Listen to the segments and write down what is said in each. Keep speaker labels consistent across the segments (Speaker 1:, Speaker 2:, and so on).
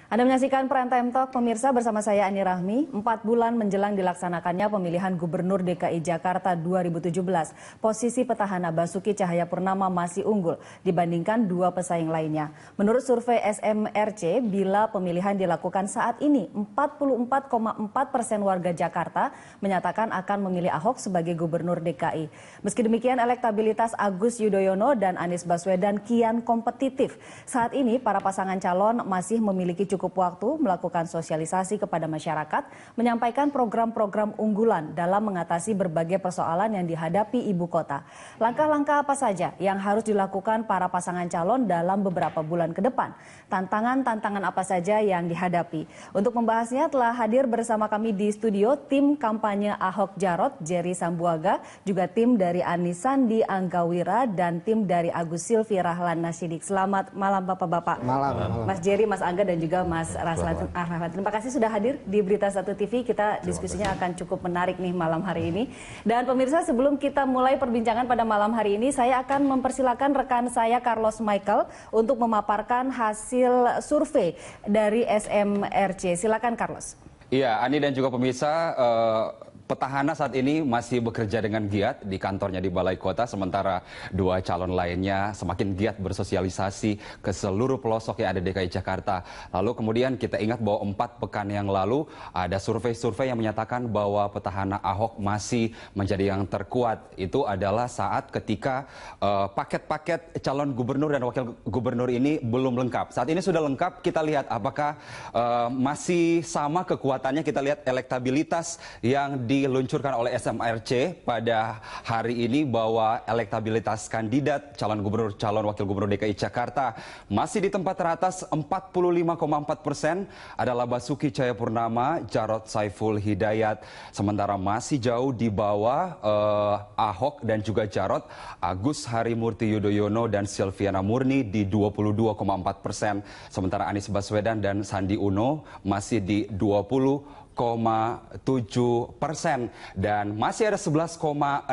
Speaker 1: Anda menyaksikan Prime Time Talk, pemirsa, bersama saya Ani Rahmi. 4 bulan menjelang dilaksanakannya pemilihan Gubernur DKI Jakarta 2017, posisi petahana Basuki Cahayapurnama masih unggul dibandingkan dua pesaing lainnya. Menurut survei SMRC, bila pemilihan dilakukan saat ini, 44,4% warga Jakarta menyatakan akan memilih Ahok sebagai Gubernur DKI. Meski demikian, elektabilitas Agus Yudhoyono dan Anies Baswedan kian kompetitif. Saat ini, para pasangan calon masih memiliki cukup waktu melakukan sosialisasi kepada masyarakat, menyampaikan program-program unggulan dalam mengatasi berbagai persoalan yang dihadapi ibu kota. Langkah-langkah apa saja yang harus dilakukan para pasangan calon dalam beberapa bulan ke depan? Tantangan-tantangan apa saja yang dihadapi? Untuk membahasnya telah hadir bersama kami di studio tim kampanye Ahok Jarot, Jerry Sambuaga, juga tim dari Anies Sandi Anggawira, dan tim dari Agus Silvi Rahlan Nasidik. Selamat malam Bapak-Bapak.
Speaker 2: Malam.
Speaker 1: Mas Jerry, Mas Angga, dan juga Mas Raslan. Terima kasih sudah hadir di Berita Satu TV. Kita diskusinya akan cukup menarik nih malam hari ini. Dan pemirsa, sebelum kita mulai perbincangan pada malam hari ini, saya akan mempersilakan rekan saya Carlos Michael untuk memaparkan hasil survei dari SMRC. Silakan Carlos.
Speaker 2: Iya, Ani dan juga pemirsa, petahana saat ini masih bekerja dengan giat di kantornya di Balai Kota, sementara dua calon lainnya semakin giat bersosialisasi ke seluruh pelosok yang ada di DKI Jakarta. Lalu kemudian kita ingat bahwa 4 pekan yang lalu ada survei-survei yang menyatakan bahwa petahana Ahok masih menjadi yang terkuat. Itu adalah saat ketika paket-paket calon gubernur dan wakil gubernur ini belum lengkap. Saat ini sudah lengkap, kita lihat apakah masih sama kekuatannya. Kita lihat elektabilitas yang diluncurkan oleh SMRC pada hari ini, bahwa elektabilitas kandidat calon gubernur, calon wakil gubernur DKI Jakarta masih di tempat teratas. 45,4% adalah Basuki Cahayapurnama, Jarod Saiful Hidayat. Sementara masih jauh di bawah Ahok dan juga Jarod, Agus Harimurti Yudhoyono dan Silviana Murni di 22,4%. Sementara Anies Baswedan dan Sandi Uno masih di 20,7%, dan masih ada 11,6%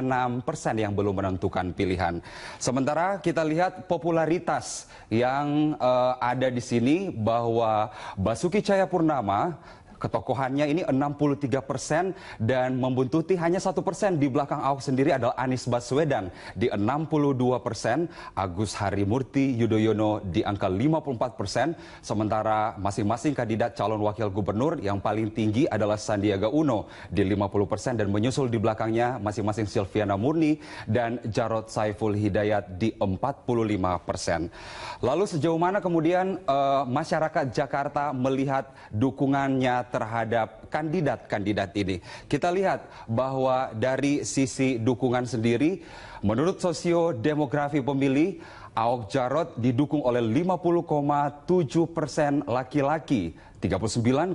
Speaker 2: yang belum menentukan pilihan. Sementara kita lihat popularitas yang ada di sini, bahwa Basuki Cahayapurnama ketokohannya ini 63% dan membuntuti hanya 1% di belakang Ahok sendiri adalah Anies Baswedan di 62%, Agus Harimurti Yudhoyono di angka 54%, sementara masing-masing kandidat calon wakil gubernur yang paling tinggi adalah Sandiaga Uno di 50% dan menyusul di belakangnya masing-masing Silviana Murni dan Jarod Saiful Hidayat di 45%. Lalu sejauh mana kemudian masyarakat Jakarta melihat dukungannya terhadap kandidat-kandidat ini? Kita lihat bahwa dari sisi dukungan sendiri, menurut sosiodemografi pemilih, Ahok Jarot didukung oleh 50,7% laki-laki, 39,8%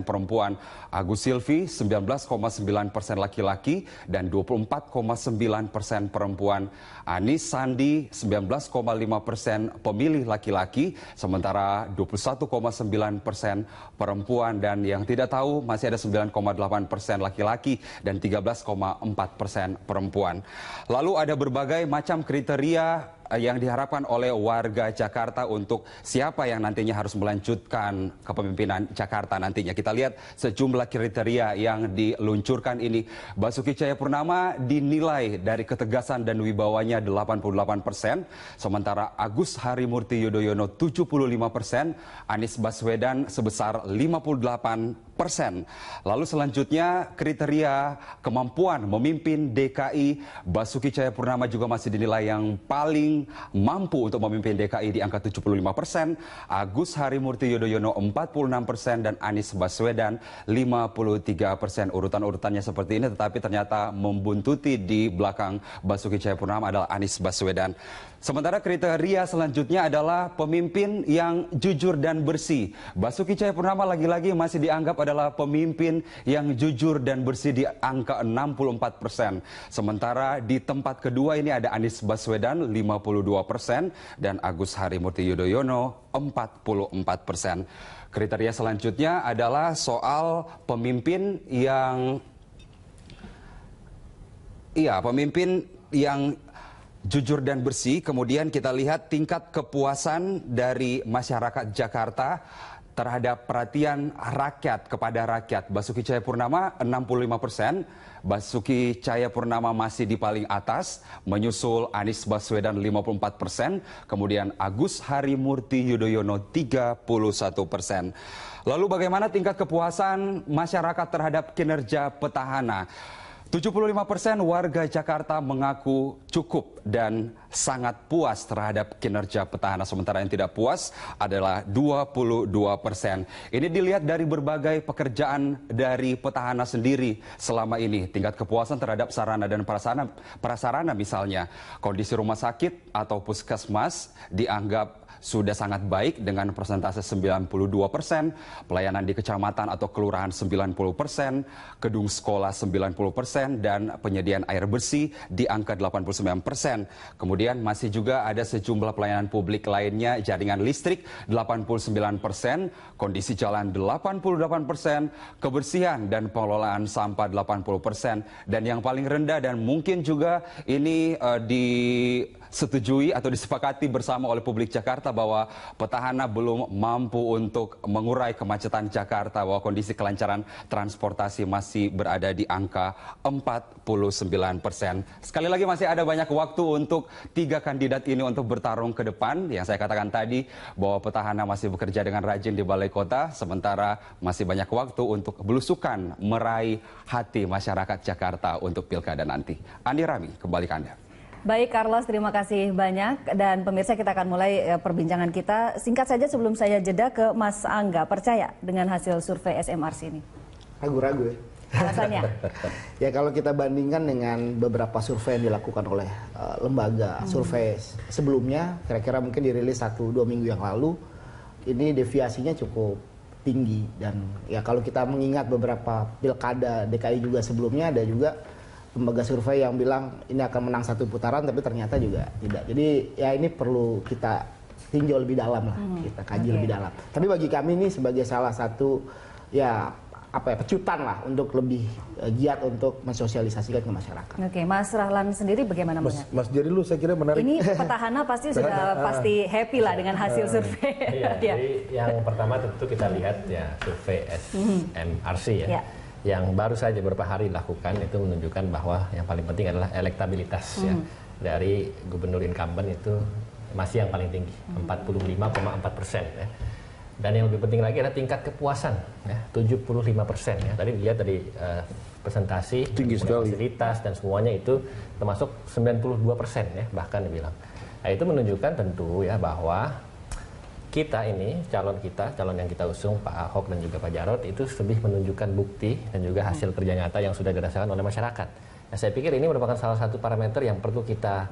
Speaker 2: perempuan, Agus Silvi 19,9% laki-laki dan 24,9% perempuan, Anies Sandi 19,5% pemilih laki-laki, sementara 21,9% perempuan, dan yang tidak tahu masih ada 9,8% laki-laki dan 13,4% perempuan. Lalu ada berbagai macam kriteria yang diharapkan oleh warga Jakarta untuk siapa yang nantinya harus melanjutkan kepemimpinan Jakarta nantinya. Kita lihat sejumlah kriteria yang diluncurkan ini. Basuki Cahayapurnama dinilai dari ketegasan dan wibawanya 88%, sementara Agus Harimurti Yudhoyono 75%, Anies Baswedan sebesar 58%. Lalu selanjutnya kriteria kemampuan memimpin DKI, Basuki Cahayapurnama juga masih dinilai yang paling mampu untuk memimpin DKI di angka 75%, Agus Harimurti Yudhoyono 46% dan Anies Baswedan 53%. Urutan-urutannya seperti ini, tetapi ternyata membuntuti di belakang Basuki Cahayapurnama adalah Anies Baswedan. Sementara kriteria selanjutnya adalah pemimpin yang jujur dan bersih. Basuki Cahayapurnama lagi-lagi masih dianggap adalah pemimpin yang jujur dan bersih di angka 64%. Sementara di tempat kedua ini ada Anies Baswedan 52% dan Agus Harimurti Yudhoyono 44%. Kriteria selanjutnya adalah soal pemimpin yang jujur dan bersih. Kemudian kita lihat tingkat kepuasan dari masyarakat Jakarta terhadap perhatian rakyat kepada rakyat. Basuki Cahayapurnama 65%, Basuki Cahayapurnama masih di paling atas, menyusul Anies Baswedan 54%, kemudian Agus Harimurti Yudhoyono 31%. Lalu bagaimana tingkat kepuasan masyarakat terhadap kinerja petahana? 75% warga Jakarta mengaku cukup dan sangat puas terhadap kinerja petahana, sementara yang tidak puas adalah 22%. Ini dilihat dari berbagai pekerjaan dari petahana sendiri selama ini. Tingkat kepuasan terhadap sarana dan prasarana misalnya, kondisi rumah sakit atau puskesmas dianggap sudah sangat baik dengan persentase 92%, pelayanan di kecamatan atau kelurahan 90%, gedung sekolah 90%, dan penyediaan air bersih di angka 89%. Kemudian masih juga ada sejumlah pelayanan publik lainnya, jaringan listrik 89%, kondisi jalan 88%, kebersihan dan pengelolaan sampah 80%, dan yang paling rendah dan mungkin juga ini disetujui atau disepakati bersama oleh publik Jakarta bahwa petahana belum mampu untuk mengurai kemacetan Jakarta, bahwa kondisi kelancaran transportasi masih berada di angka 49%. Sekali lagi masih ada banyak waktu untuk tiga kandidat ini untuk bertarung ke depan. Yang saya katakan tadi bahwa petahana masih bekerja dengan rajin di Balai Kota, sementara masih banyak waktu untuk belusukan meraih hati masyarakat Jakarta untuk pilkada nanti. Andi Rami, kembali ke Anda.
Speaker 1: Baik Carlos, terima kasih banyak. Dan pemirsa, kita akan mulai perbincangan kita. Singkat saja sebelum saya jeda ke Mas Angga, percaya dengan hasil survei SMRC ini?
Speaker 3: Ragu-ragu ya.
Speaker 1: Alasannya?
Speaker 3: Ya kalau kita bandingkan dengan beberapa survei yang dilakukan oleh lembaga survei sebelumnya, kira-kira mungkin dirilis 1-2 minggu yang lalu, ini deviasinya cukup tinggi. Dan ya kalau kita mengingat beberapa pilkada DKI juga sebelumnya, ada juga lembaga survei yang bilang ini akan menang satu putaran, tapi ternyata juga tidak. Jadi ya ini perlu kita tinjau lebih dalam lah, kita kaji lebih dalam. Tapi bagi kami ini sebagai salah satu ya pecutan lah untuk lebih giat untuk mensosialisasikan ke masyarakat.
Speaker 1: Oke, Mas Rahlan sendiri bagaimana melihat?
Speaker 4: Mas Jerry, lu saya kira menarik.
Speaker 1: Ini petahana pasti sudah pasti happy lah dengan hasil survei.
Speaker 5: Iya, jadi yang pertama tentu kita lihat ya survei SMRC ya. Yang baru saja beberapa hari dilakukan itu menunjukkan bahwa yang paling penting adalah elektabilitas ya dari gubernur incumbent itu masih yang paling tinggi 45,4% ya. Dan yang lebih penting lagi adalah tingkat kepuasan ya 75% ya. Tadi dilihat dari presentasi tinggi sekali, fasilitas dan semuanya itu termasuk 92% ya bahkan dibilang. Nah, itu menunjukkan tentu ya bahwa kita ini, calon yang kita usung, Pak Ahok dan juga Pak Jarot, itu lebih menunjukkan bukti dan juga hasil kerja nyata yang sudah dirasakan oleh masyarakat. Nah, saya pikir ini merupakan salah satu parameter yang perlu kita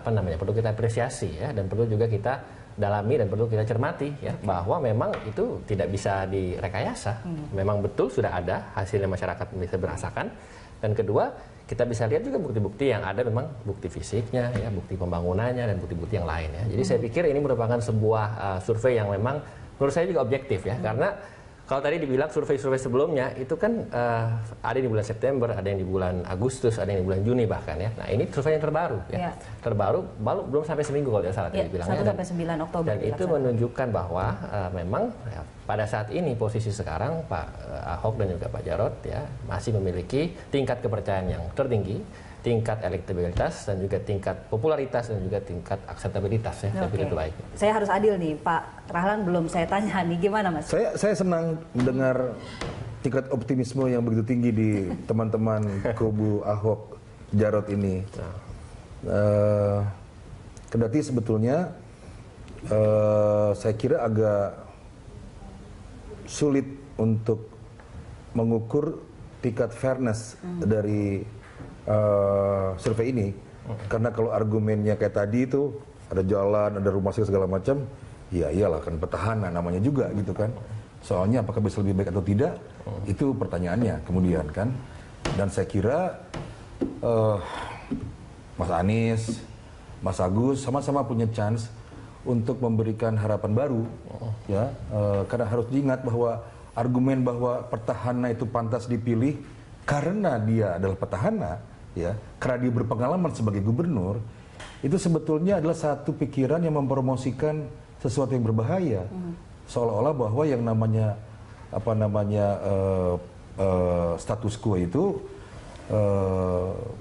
Speaker 5: perlu kita apresiasi ya, dan perlu juga kita dalami dan perlu kita cermati ya, bahwa memang itu tidak bisa direkayasa. Memang betul sudah ada hasilnya, masyarakat bisa merasakan. Dan kedua, kita bisa lihat juga bukti-bukti yang ada, memang bukti fisiknya, ya, bukti pembangunannya, dan bukti-bukti yang lain. Ya. Jadi saya pikir ini merupakan sebuah survei yang memang menurut saya juga objektif ya, karena kalau tadi dibilang survei-survei sebelumnya itu kan ada di bulan September, ada yang di bulan Agustus, ada yang di bulan Juni bahkan ya. Nah ini survei yang terbaru ya, terbaru belum sampai seminggu kalau tidak salah tadi bilangnya.
Speaker 1: 1 sampai 9 Oktober.
Speaker 5: Dan itu menunjukkan bahwa memang ya, pada saat ini posisi sekarang Pak Ahok dan juga Pak Jarot ya masih memiliki tingkat kepercayaan yang tertinggi, tingkat elektabilitas dan juga tingkat popularitas dan juga tingkat akseptabilitas ya. Saya pikir itu baik.
Speaker 1: Saya harus adil nih, Pak Rahlan belum saya tanya nih, gimana Mas?
Speaker 4: Saya senang mendengar tingkat optimisme yang begitu tinggi di teman-teman kubu Ahok Jarot ini. Kendati sebetulnya saya kira agak sulit untuk mengukur tingkat fairness dari survei ini, karena kalau argumennya kayak tadi itu ada jalan, ada rumah sakit segala macam, ya iyalah kan petahana namanya juga gitu kan. Soalnya apakah bisa lebih baik atau tidak, itu pertanyaannya kemudian kan. Dan saya kira Mas Anies, Mas Agus sama-sama punya chance untuk memberikan harapan baru, ya. Karena harus diingat bahwa argumen bahwa petahana itu pantas dipilih karena dia adalah petahana, ya, karena dia berpengalaman sebagai gubernur, itu sebetulnya adalah satu pikiran yang mempromosikan sesuatu yang berbahaya, seolah-olah bahwa yang namanya status quo itu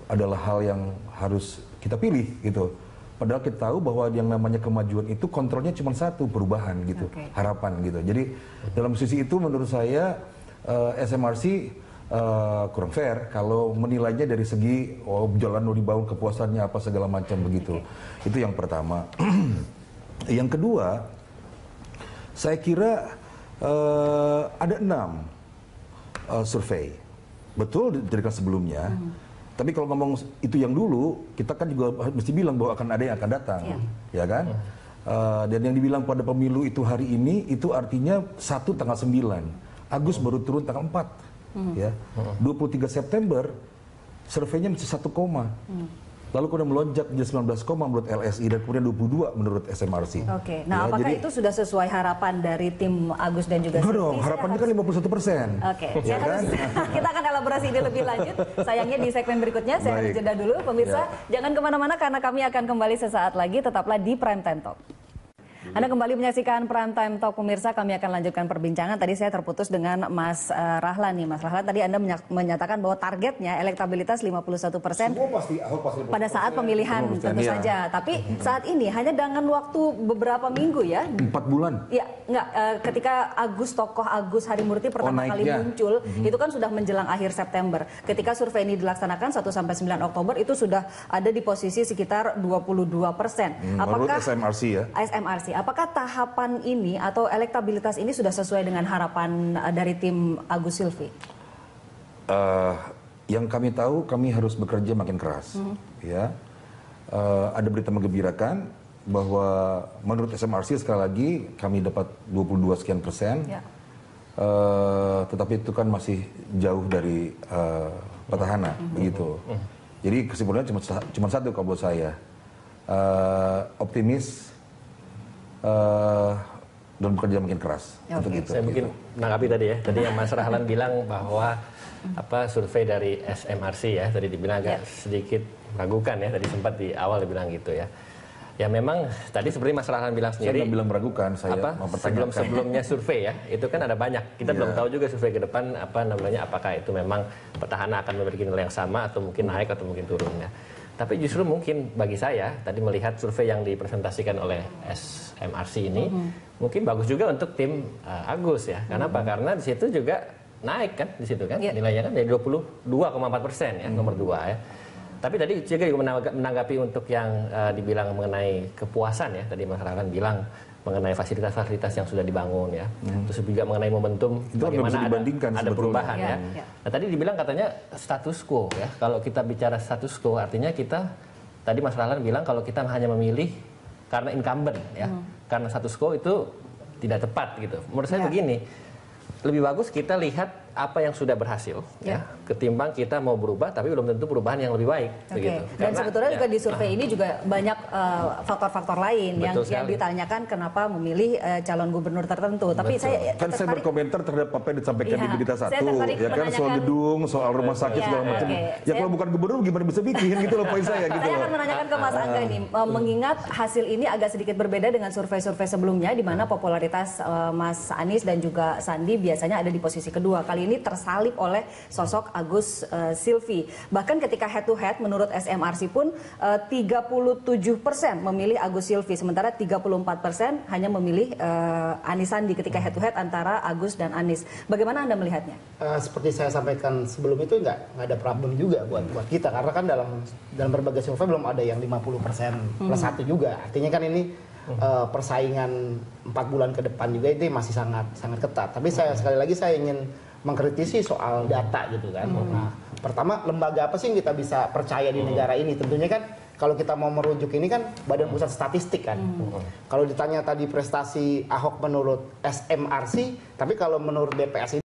Speaker 4: adalah hal yang harus kita pilih gitu. Padahal kita tahu bahwa yang namanya kemajuan itu kontrolnya cuma satu, perubahan gitu, harapan gitu. Jadi dalam sisi itu menurut saya SMRC kurang fair kalau menilainya dari segi jalan mau dibangun, kepuasannya apa segala macam begitu. Itu yang pertama. Yang kedua, saya kira ada 6 survei. Betul dijadikan sebelumnya. Tapi kalau ngomong itu yang dulu, kita kan juga mesti bilang bahwa akan ada yang akan datang, ya kan? Dan yang dibilang pada pemilu itu hari ini, itu artinya 1 tanggal 9, Agus baru turun tanggal 4, ya. 23 September, surveinya masih 1, lalu kemudian melonjak menjadi 19, menurut LSI dan kemudian 22 menurut SMRC.
Speaker 1: Oke, nah
Speaker 4: ya,
Speaker 1: apakah
Speaker 4: jadi,
Speaker 1: itu sudah sesuai harapan dari tim Agus dan juga
Speaker 4: Silvi? Dong, harapannya kan 51%.
Speaker 1: Oke,
Speaker 4: ya kan?
Speaker 1: Kita akan elaborasi ini lebih lanjut. Sayangnya di segmen berikutnya, saya harus jeda dulu. Pemirsa, jangan kemana-mana karena kami akan kembali sesaat lagi. Tetaplah di Prime Time Talk. Anda kembali menyaksikan Prime Time Talk, pemirsa. Kami akan lanjutkan perbincangan. Tadi saya terputus dengan Mas Rahlan nih. Mas Rahlan, tadi Anda menyatakan bahwa targetnya elektabilitas 51% pada saat pemilihan tentu saja. Tapi saat ini hanya dengan waktu beberapa minggu ya.
Speaker 4: 4 bulan.
Speaker 1: Ya, enggak. Ketika tokoh Agus Harimurti pertama kali muncul, itu kan sudah menjelang akhir September. Ketika survei ini dilaksanakan 1-9 Oktober, itu sudah ada di posisi sekitar 22%.
Speaker 4: Apakah SMRC ya?
Speaker 1: SMRC. Apakah tahapan ini atau elektabilitas ini sudah sesuai dengan harapan dari tim Agus Silvi?
Speaker 4: Yang kami tahu, kami harus bekerja makin keras. Ya, ada berita menggembirakan bahwa menurut SMRC sekali lagi kami dapat 22 sekian persen. Ya. Tetapi itu kan masih jauh dari petahana, begitu. Jadi kesimpulannya cuma satu kalau buat saya, optimis. Dan bekerja makin keras untuk itu.
Speaker 5: Saya mungkin menanggapi tadi ya. Tadi yang Mas Rahlan bilang bahwa survei dari SMRC ya, tadi dibilang agak sedikit meragukan ya. Tadi sempat di awal dibilang gitu ya. Ya memang tadi seperti Mas Rahlan bilang sendiri.
Speaker 4: Saya nggak bilang meragukan, saya mempertanyakan.
Speaker 5: Sebelumnya survei ya, itu kan ada banyak. Kita belum tahu juga survei ke depan apakah itu memang petahana akan memiliki nilai yang sama atau mungkin naik atau mungkin turun ya. Tapi justru mungkin bagi saya, tadi melihat survei yang dipresentasikan oleh SMRC ini, mungkin bagus juga untuk tim Agus ya. Karena apa? Karena di situ juga naik kan, di situ kan nilainya kan dari 22,4% ya, nomor 2 ya. Tapi tadi juga menanggapi untuk yang dibilang mengenai kepuasan ya, tadi Mas Rahlan bilang mengenai fasilitas-fasilitas yang sudah dibangun ya. Terus juga mengenai momentum
Speaker 4: itu
Speaker 5: bagaimana ada perubahan
Speaker 1: ya.
Speaker 5: Nah tadi dibilang katanya status quo ya. Kalau kita bicara status quo artinya kita, tadi Mas Rahlan bilang kalau kita hanya memilih karena incumbent ya. Karena status quo itu tidak tepat gitu. Menurut saya begini, lebih bagus kita lihat apa yang sudah berhasil ya, ketimbang kita mau berubah tapi belum tentu perubahan yang lebih baik begitu.
Speaker 1: Dan sebetulnya juga di survei ini juga banyak faktor-faktor lain yang ditanyakan kenapa memilih calon gubernur tertentu. Tapi saya
Speaker 4: berkomentar terhadap apa yang disampaikan di berita 1 ya kan, soal gedung, soal rumah sakit segala macam. Ya kalau bukan gubernur gimana bisa bikin gitu loh poin saya gitu.
Speaker 1: Saya akan menanyakan ke Mas Angga ini, mengingat hasil ini agak sedikit berbeda dengan survei-survei sebelumnya di mana popularitas Mas Anies dan juga Sandi biasanya ada di posisi kedua. Kali ini tersalip oleh sosok Agus Silvi. Bahkan ketika head to head menurut SMRC pun 37% memilih Agus Silvi, sementara 34% hanya memilih Anies Sandi ketika head to head antara Agus dan Anies. Bagaimana Anda melihatnya?
Speaker 3: Seperti saya sampaikan sebelum itu nggak ada problem juga buat kita, karena kan dalam berbagai survei belum ada yang 50% plus 1 juga. Artinya kan ini persaingan 4 bulan ke depan juga itu masih sangat ketat. Tapi sekali lagi saya ingin mengkritisi soal data gitu kan. Nah, pertama, lembaga apa sih yang kita bisa percaya di negara ini? Tentunya kan kalau kita mau merujuk ini kan Badan Pusat Statistik kan. Kalau ditanya tadi prestasi Ahok menurut SMRC, tapi kalau menurut BPS ini